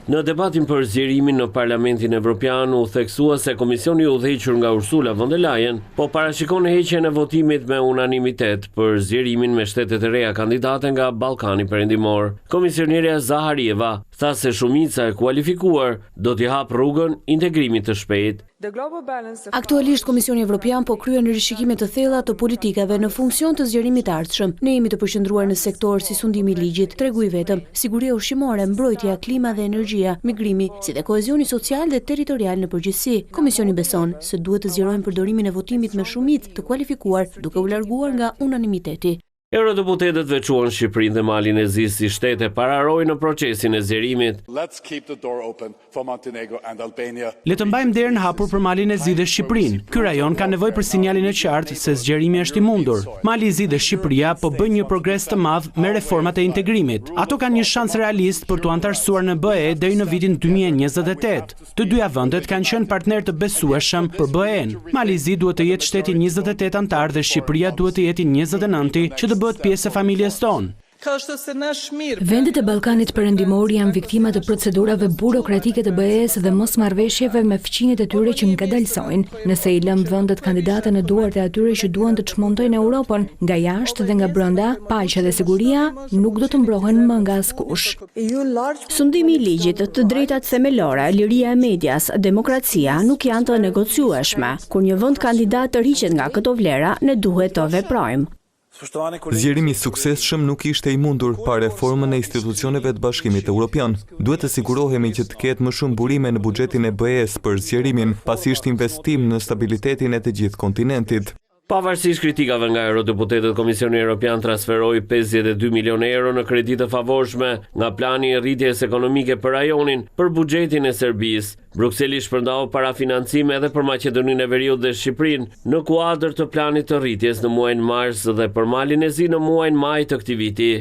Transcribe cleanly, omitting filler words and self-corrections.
Në debatin për zgjerimin në Parlamentin Evropian u theksua se Komisioni i udhëhequr nga Ursula von der Leyen po parashikon heqjen e votimit me unanimitet për zgjerimin me shtetet e reja kandidate nga Ballkani Perëndimor. Komisionerja Zaharieva tha se shumica e kualifikuar do t'i hap rrugën integrimit të shpejtë. Aktualisht Komisioni Evropian po kryen rishikime të thella të politikave në funksion të zgjerimit të ardhshëm. Ne jemi të përqendruar në sektor si sundimi i ligjit, tregu i vetëm, siguria ushqimore, mbrojtja, klima dhe energjia, migrimi, si dhe kohezioni social dhe territorial në përgjithësi. Komisioni beson se duhet të zgjerojmë përdorimin e votimit me shumicë të kualifikuar, duke u larguar nga unanimiteti. Eurodeputetët veçuan Shqipërinë dhe Malin e Zi si shtete pararoj në procesin e zgjerimit. Le të mbajmë derën hapur për Malin e Zi dhe Shqipërinë. Ky rajon ka nevojë për sinjalin e qartë se zgjerimi është i mundur. Mali i Zi dhe Shqipëria po bëjnë një progres të madh me reformat e integrimit. Ato kanë një shans realist për të antarësuar në BE deri në vitin 2028. Të dyja vendet kanë qenë partner të besueshëm për BE-n. Mali i Zi duhet të jetë shteti 28 antar dhe Shqipëria duhet të jetë 29 që të bëhet pjesë e familjes tonë. Vendet e Ballkanit Perëndimor janë viktima të procedurave burokratike të BE-s dhe mosmarrveshjeve me fqinjet e tyre që ngadalsojnë. Nëse i lëm vendet kandidate në duart e atyre që duan të çmontojnë Europën nga jashtë dhe nga brenda, paqja dhe siguria nuk do të mbrohen më nga askush. Sundimi i ligjit, të drejtat themelore, liria e medias, demokracia nuk janë të negociueshme. Kur një vend kandidat të rriqet nga këto vlera, ne duhet të veprojmë. Zgjerimi i suksesshëm nuk ishte i mundur pa reformën e institucioneve të Bashkimit Evropian. Duhet të sigurohemi që të ketë më shumë burime në buxhetin e BE-s për zgjerimin, pasi është investim në stabilitetin e të gjithë kontinentit. Pavarësisht kritikave nga eurodeputetët, Komisioni Evropian transferoi 52 milionë euro në kredi të favorshme nga plani i rritjes ekonomike për rajonin për buxhetin e Serbisë. Brukseli shpërndau parafinancime edhe për Maqedoninë e Veriut dhe Shqipërinë në kuadër të planit të rritjes në muajin mars dhe për Malin e Zi në muajin maj të këtij viti.